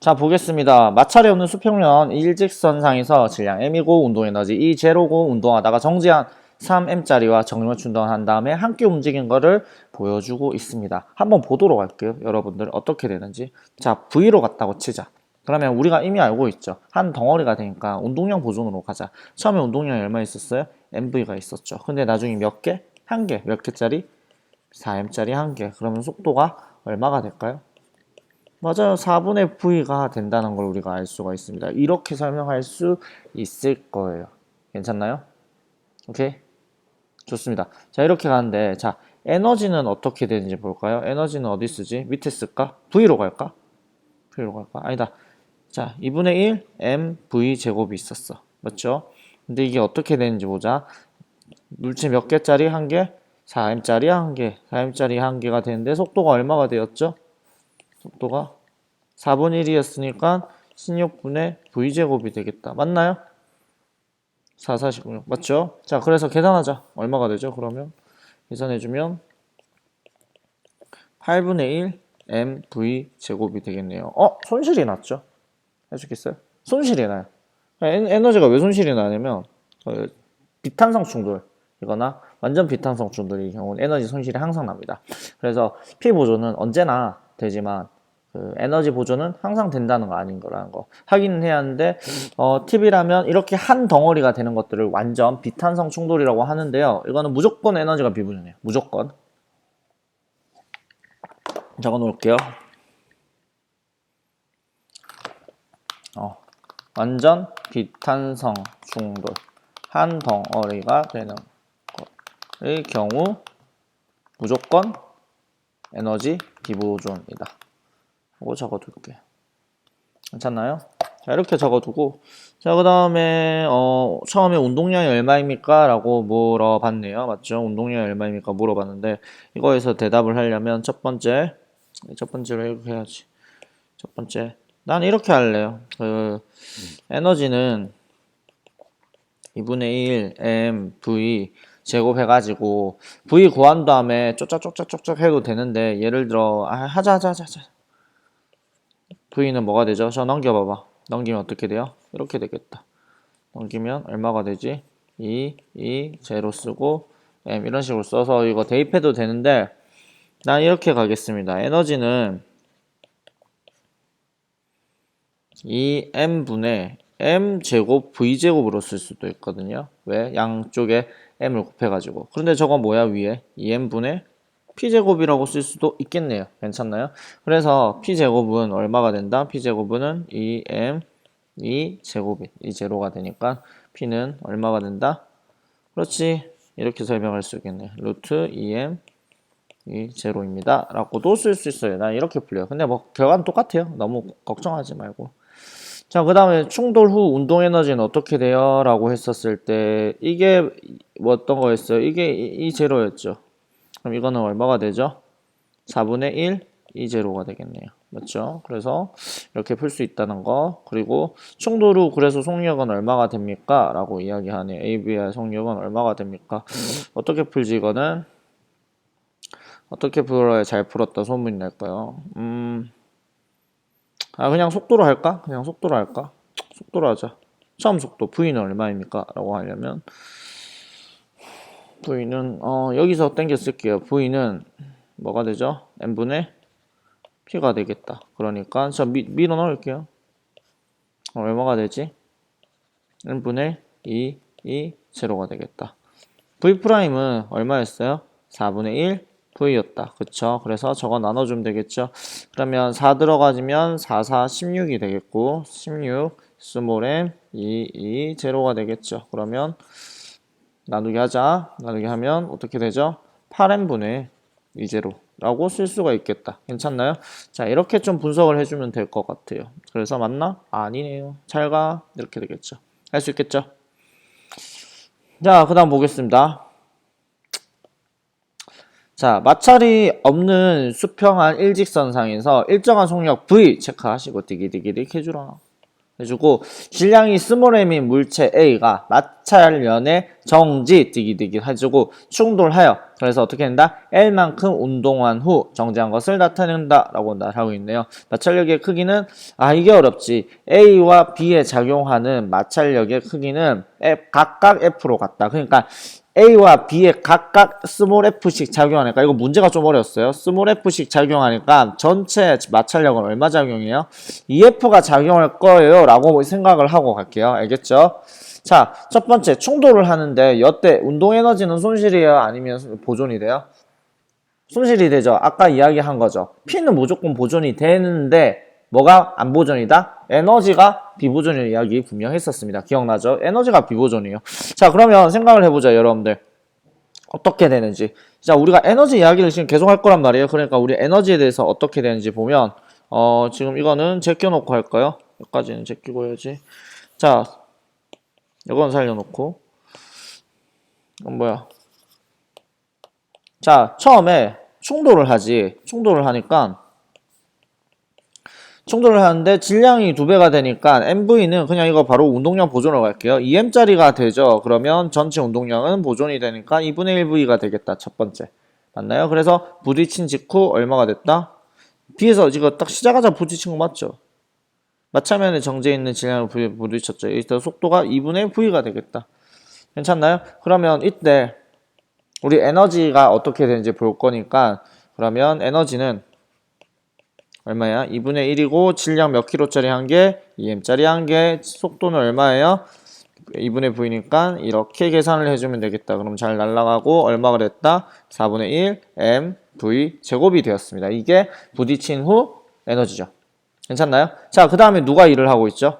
자, 보겠습니다. 마찰이 없는 수평면 일직선상에서 질량 M이고 운동에너지 E0고 운동하다가 정지한 3M짜리와 정렬 운동한 다음에 함께 움직인 거를 보여주고 있습니다. 한번 보도록 할게요. 여러분들 어떻게 되는지. 자, V로 갔다고 치자. 그러면 우리가 이미 알고 있죠. 한 덩어리가 되니까 운동량 보존으로 가자. 처음에 운동량이 얼마 있었어요? MV가 있었죠. 근데 나중에 몇 개? 한 개. 몇 개짜리? 4M짜리 한 개. 그러면 속도가 얼마가 될까요? 맞아요. 4분의 V가 된다는 걸 우리가 알 수가 있습니다. 이렇게 설명할 수 있을 거예요. 괜찮나요? 오케이? 좋습니다. 자, 이렇게 가는데, 자, 에너지는 어떻게 되는지 볼까요? 에너지는 어디 쓰지? 밑에 쓸까? V로 갈까? V로 갈까? 아니다. 자, 2분의 1 mv 제곱이 있었어. 맞죠? 근데 이게 어떻게 되는지 보자. 물체 몇 개짜리? 한 개? 4m짜리 한 개. 4m짜리 한 개가 되는데 속도가 얼마가 되었죠? 속도가 4분의 1이었으니까 16분의 v제곱이 되겠다. 맞나요? 4, 46. 맞죠? 자, 그래서 계산하자. 얼마가 되죠? 그러면 계산해주면 8분의 1 mv 제곱이 되겠네요. 손실이 났죠? 해주겠어요? 손실이 나요. 에너지가 왜 손실이 나냐면 비탄성 충돌이거나 완전 비탄성 충돌의 경우는 에너지 손실이 항상 납니다. 그래서 P 보조는 언제나 되지만 그 에너지 보조는 항상 된다는 거 아닌 거라는 거 확인은 해야 하는데 팁이라면 이렇게 한 덩어리가 되는 것들을 완전 비탄성 충돌이라고 하는데요. 이거는 무조건 에너지가 비보존이에요. 무조건. 적어 놓을게요. 완전 비탄성 충돌 한 덩어리가 되는 것의 경우 무조건 에너지 비보존이다. 이거 적어둘게요. 괜찮나요? 자, 이렇게 적어두고 자, 그 다음에 처음에 운동량이 얼마입니까? 라고 물어봤네요. 맞죠? 운동량이 얼마입니까? 물어봤는데 이거에서 대답을 하려면 첫 번째로 이렇게 해야지. 첫 번째 난 이렇게 할래요. 에너지는 2분의 1 m v 제곱 해가지고 v 구한 다음에 쪽짝쪽짝쪽짝 해도 되는데 예를 들어 하자 v는 뭐가 되죠? 저 넘겨봐봐. 넘기면 어떻게 돼요? 이렇게 되겠다. 넘기면 얼마가 되지? 0 쓰고 m 이런 식으로 써서 이거 대입해도 되는데 난 이렇게 가겠습니다. 에너지는 2m분의 m제곱 v제곱으로 쓸 수도 있거든요. 왜? 양쪽에 m을 곱해가지고. 그런데 저건 뭐야 위에? 2m분의 p제곱이라고 쓸 수도 있겠네요. 괜찮나요? 그래서 p제곱은 얼마가 된다? p제곱은 2m 2제곱이 2제로가 되니까 p는 얼마가 된다? 그렇지. 이렇게 설명할 수 있겠네. 루트 2m 2제로입니다. 라고도 쓸 수 있어요. 난 이렇게 풀려요. 근데 뭐 결과는 똑같아요. 너무 걱정하지 말고. 자, 그 다음에 충돌 후 운동 에너지는 어떻게 돼요? 라고 했었을 때 이게 뭐 어떤 거였어요? 이게 이 제로였죠. 그럼 이거는 얼마가 되죠? 4분의 1 이 제로가 되겠네요. 맞죠? 그래서 이렇게 풀 수 있다는 거. 그리고 충돌 후 그래서 속력은 얼마가 됩니까? 라고 이야기하네요. AB의 속력은 얼마가 됩니까? 어떻게 풀지 이거는? 어떻게 풀어야 잘 풀었다 소문이 날까요? 그냥 속도로 할까? 그냥 속도로 할까? 속도로 하자. 처음 속도 V는 얼마입니까? 라고 하려면 V는 여기서 땡겨 쓸게요. V는 뭐가 되죠? N분의 P가 되겠다. 그러니까 저 밀어 넣을게요. 얼마가 되지? N분의 2 제로가 되겠다. V'은 얼마였어요? 4분의 1 V였다. 그쵸? 그래서 저거 나눠주면 되겠죠? 그러면 4 들어가지면 4, 4, 16이 되겠고 16 스몰 m 2 제로가 되겠죠? 그러면 나누기 하자. 나누기 하면 어떻게 되죠? 8m분의 2제로 라고 쓸 수가 있겠다. 괜찮나요? 자, 이렇게 좀 분석을 해주면 될 것 같아요. 그래서 맞나? 아니네요. 잘 가. 이렇게 되겠죠. 할 수 있겠죠? 자, 그 다음 보겠습니다. 자, 마찰이 없는 수평한 일직선상에서 일정한 속력 V 체크하시고 디기디기딕 해주라. 해주고 질량이 스몰 m인 물체 A가 마찰연의 정지 디기디기 해주고 충돌하여 그래서 어떻게 된다? L만큼 운동한 후 정지한 것을 나타낸다 라고 하고 있네요. 마찰력의 크기는 이게 어렵지. A와 B에 작용하는 마찰력의 크기는 각각 F로 같다. 그러니까 A와 B에 각각 스몰 f씩 작용하니까 이거 문제가 좀 어려웠어요. 스몰 f씩 작용하니까 전체 마찰력은 얼마 작용해요? EF가 작용할 거예요 라고 생각을 하고 갈게요. 알겠죠? 자, 첫 번째 충돌을 하는데 여태 운동 에너지는 손실이에요? 아니면 보존이 돼요? 손실이 되죠. 아까 이야기한 거죠. P는 무조건 보존이 되는데 뭐가 안 보존이다? 에너지가 비보존이라는 이야기 분명했었습니다. 기억나죠? 에너지가 비보존이에요. 자, 그러면 생각을 해보자, 여러분들. 어떻게 되는지. 자, 우리가 에너지 이야기를 지금 계속 할 거란 말이에요. 그러니까 우리 에너지에 대해서 어떻게 되는지 보면 지금 이거는 제껴놓고 할까요? 여기까지는 제끼고 해야지. 자, 이건 살려놓고. 뭐야? 자, 처음에 충돌을 하지. 충돌을 하니까 충돌을 하는데 질량이 2배가 되니까 MV는 그냥 이거 바로 운동량 보존으로 갈게요. 2M짜리가 되죠. 그러면 전체 운동량은 보존이 되니까 2분의 1V가 되겠다. 첫 번째. 맞나요? 그래서 부딪힌 직후 얼마가 됐다? B에서 이거 딱 시작하자 부딪힌 거 맞죠? 마찰면에 정제해 있는 질량을 부딪혔죠. 이때 속도가 2분의 V가 되겠다. 괜찮나요? 그러면 이때 우리 에너지가 어떻게 되는지 볼 거니까 그러면 에너지는 얼마야? 2분의 1이고 질량 몇 킬로짜리 한 개? 2M짜리 한 개. 속도는 얼마예요? 2분의 V니까 이렇게 계산을 해주면 되겠다. 그럼 잘 날아가고 얼마가 됐다? 4분의 1 M V 제곱이 되었습니다. 이게 부딪힌 후 에너지죠. 괜찮나요? 자, 그 다음에 누가 일을 하고 있죠?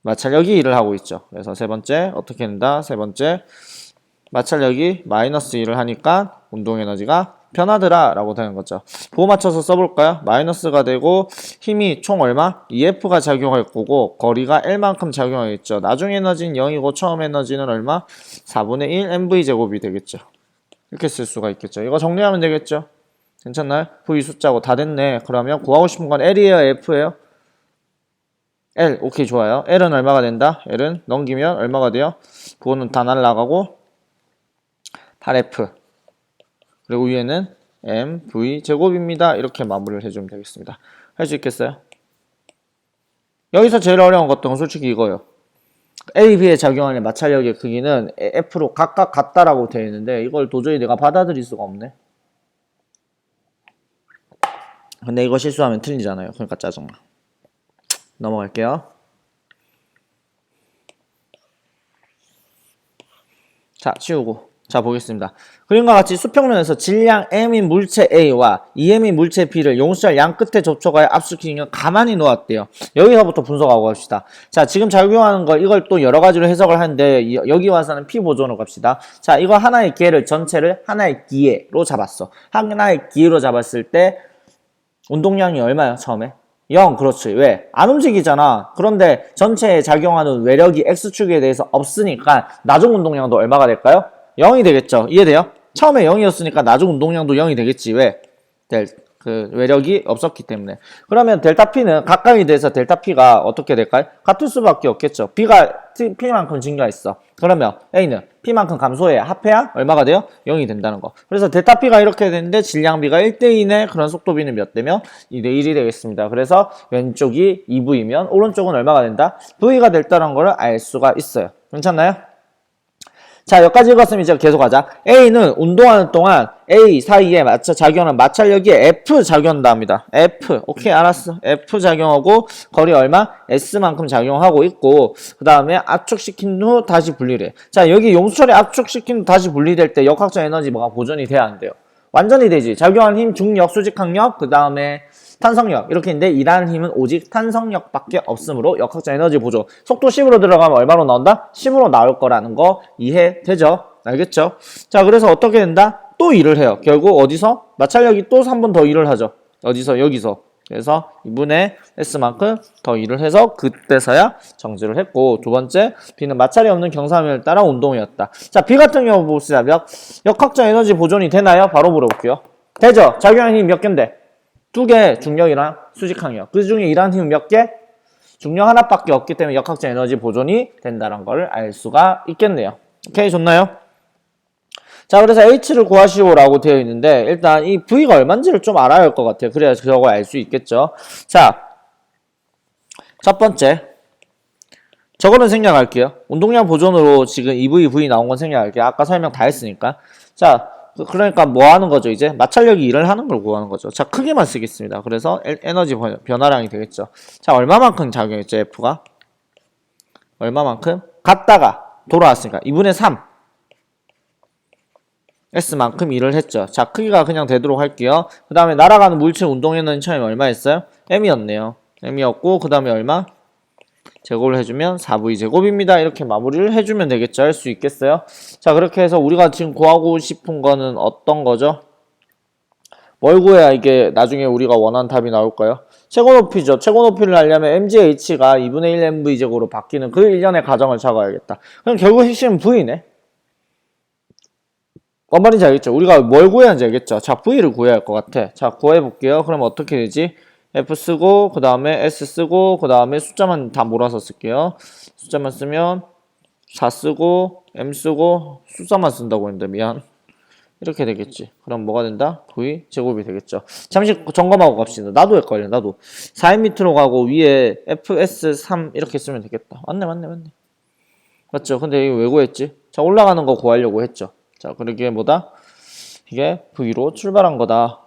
마찰력이 일을 하고 있죠. 그래서 세 번째 어떻게 된다? 세 번째 마찰력이 마이너스 1을 하니까 운동에너지가 변하더라 라고 되는 거죠. 보호 맞춰서 써볼까요? 마이너스가 되고 힘이 총 얼마? EF가 작용할 거고 거리가 L만큼 작용하겠죠. 나중 에너지는 0이고 처음 에너지는 얼마? 4분의 1 MV제곱이 되겠죠. 이렇게 쓸 수가 있겠죠. 이거 정리하면 되겠죠. 괜찮나요? V 숫자고 다 됐네. 그러면 구하고 싶은 건 L이에요? F예요? L. 오케이, 좋아요. L은 얼마가 된다? L은 넘기면 얼마가 돼요? 그거는 다 날라가고 8F 그리고 위에는 MV 제곱입니다. 이렇게 마무리를 해주면 되겠습니다. 할 수 있겠어요? 여기서 제일 어려운 것은 솔직히 이거예요. A, B에 작용하는 마찰력의 크기는 F로 각각 같다라고 되어 있는데 이걸 도저히 내가 받아들일 수가 없네. 근데 이거 실수하면 틀리잖아요. 그러니까 짜증나. 넘어갈게요. 자, 치우고. 자, 보겠습니다. 그림과 같이 수평면에서 질량 M인 물체 A와 2M인 물체 B를 용수철 양 끝에 접촉하여 압축시키면 가만히 놓았대요. 여기서부터 분석하고 갑시다. 자, 지금 작용하는 걸 이걸 또 여러 가지로 해석을 하는데 여기 와서는 P 보존으로 갑시다. 자, 이거 하나의 기회를 전체를 하나의 기회로 잡았어. 하나의 기회로 잡았을 때 운동량이 얼마야, 처음에? 0, 그렇지. 왜? 안 움직이잖아. 그런데 전체에 작용하는 외력이 X축에 대해서 없으니까 나중 운동량도 얼마가 될까요? 0이 되겠죠. 이해돼요? 처음에 0이었으니까 나중 운동량도 0이 되겠지. 왜? 그 외력이 없었기 때문에. 그러면 델타 P는 가까이 돼서 델타 P가 어떻게 될까요? 같을 수밖에 없겠죠. B가 P만큼 증가했어. 그러면 A는 P만큼 감소해야 합해야 얼마가 돼요? 0이 된다는 거. 그래서 델타 P가 이렇게 되는데 질량 B가 1대2네. 그런 속도 B는 몇 대면? 2대1이 되겠습니다. 그래서 왼쪽이 2V면 오른쪽은 얼마가 된다? V가 됐다는 걸 알 수가 있어요. 괜찮나요? 자, 여기까지 읽었으면 이제 계속하자. A는 운동하는 동안 A 사이에 작용하는 마찰력이 F 작용한다 합니다. F. 오케이, 알았어. F 작용하고 거리 얼마? S만큼 작용하고 있고 그 다음에 압축시킨 후 다시 분리를 해. 자, 여기 용수철이 압축시킨 후 다시 분리될 때 역학적 에너지 뭐가 보존이 돼야 안 돼요? 완전히 되지. 작용하는 힘, 중력, 수직항력, 그 다음에 탄성력 이렇게 있는데 일하는 힘은 오직 탄성력밖에 없으므로 역학적 에너지 보존. 속도 10으로 들어가면 얼마로 나온다? 10으로 나올 거라는 거 이해되죠? 알겠죠? 자, 그래서 어떻게 된다? 또 일을 해요. 결국 어디서? 마찰력이 또 한 번 더 일을 하죠. 어디서? 여기서. 그래서 2분의 S만큼 더 일을 해서 그때서야 정지를 했고 두 번째 B는 마찰이 없는 경사면을 따라 운동이었다. 자, B 같은 경우 봅시다. 역학적 에너지 보존이 되나요? 바로 물어볼게요. 되죠? 작용하는 힘이 몇 개인데? 2개 중력이랑 수직항력. 그 중에 일하는 힘은 몇 개? 중력 하나밖에 없기 때문에 역학적 에너지 보존이 된다는 걸 알 수가 있겠네요. 오케이, 좋나요? 자, 그래서 H를 구하시오라고 되어 있는데 일단 이 V가 얼마인지를 좀 알아야 할 것 같아요. 그래야 저걸 알 수 있겠죠. 자, 첫 번째 저거는 생략할게요. 운동량 보존으로 지금 EV, V 나온 건 생략할게요. 아까 설명 다 했으니까. 자, 그러니까 뭐 하는 거죠? 이제 마찰력이 일을 하는 걸 구하는 거죠. 자, 크게만 쓰겠습니다. 그래서 에너지 변화량이 되겠죠. 자, 얼마만큼 작용했죠? F가 얼마만큼? 갔다가 돌아왔으니까 2분의 3 S만큼 일을 했죠. 자, 크기가 그냥 되도록 할게요. 그 다음에 날아가는 물체 운동에는 처음에 얼마였어요? M이었네요. M이었고 그 다음에 얼마? 제곱을 해주면 4V제곱입니다. 이렇게 마무리를 해주면 되겠죠. 할 수 있겠어요? 자, 그렇게 해서 우리가 지금 구하고 싶은 거는 어떤 거죠? 뭘 구해야 이게 나중에 우리가 원하는 답이 나올까요? 최고높이죠. 최고높이를 하려면 MGH가 2분의 1 MV제곱으로 바뀌는 그 일련의 과정을 적어야겠다. 그럼 결국 핵심은 V네. 뭔 말인지 알겠죠? 우리가 뭘 구해야 하는지 알겠죠? 자, V를 구해야 할 것 같아. 자, 구해볼게요. 그럼 어떻게 되지? F 쓰고 그 다음에 S 쓰고 그 다음에 숫자만 다 몰아서 쓸게요. 숫자만 쓰면 4 쓰고 M 쓰고 숫자만 쓴다고 했는데 미안. 이렇게 되겠지. 그럼 뭐가 된다? V 제곱이 되겠죠. 잠시 점검하고 갑시다. 나도 헷갈려. 나도 4m 밑으로 가고 위에 FS3 이렇게 쓰면 되겠다. 맞네. 맞죠? 근데 이거 왜 구했지? 자, 올라가는 거 구하려고 했죠. 자, 그러기에 뭐다? 이게 V로 출발한 거다.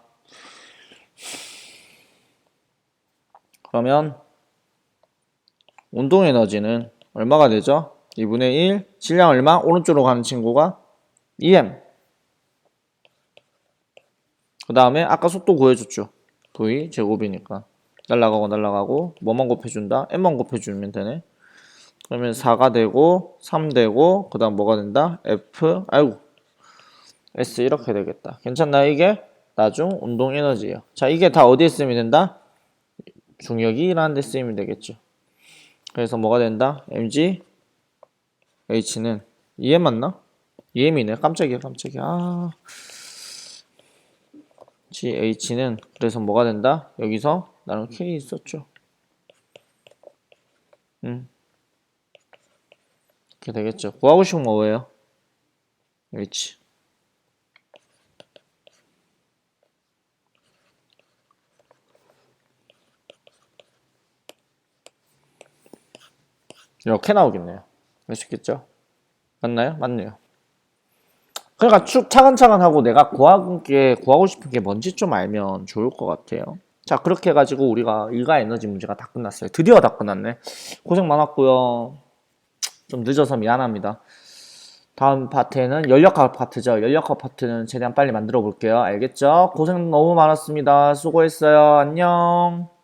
그러면 운동 에너지는 얼마가 되죠? 2분의 1 질량 얼마? 오른쪽으로 가는 친구가 2m. 그 다음에 아까 속도 구해줬죠. V 제곱이니까 날라가고 뭐만 곱해준다? m만 곱해주면 되네. 그러면 4가 되고 3 되고 그 다음 뭐가 된다? F 아이고 S 이렇게 되겠다. 괜찮나요? 이게 나중 운동 에너지예요. 자, 이게 다 어디에 쓰이면 된다? 중력이 라는 데 쓰이면 되겠죠. 그래서 뭐가 된다? mg h는 2m 맞나? 2m이네. 깜짝이야. GH는 그래서 뭐가 된다? 여기서 나는 K 있었죠. 이렇게 되겠죠. 구하고 싶은 거 뭐예요? H. 이렇게 나오겠네요. 아시겠죠? 맞나요? 맞네요. 그러니까 쭉 차근차근 하고 내가 구하고 싶은 게 뭔지 좀 알면 좋을 것 같아요. 자, 그렇게 해가지고 우리가 일과 에너지 문제가 다 끝났어요. 드디어 다 끝났네. 고생 많았고요. 좀 늦어서 미안합니다. 다음 파트에는 연력학 파트죠. 연력학 파트는 최대한 빨리 만들어 볼게요. 알겠죠? 고생 너무 많았습니다. 수고했어요. 안녕.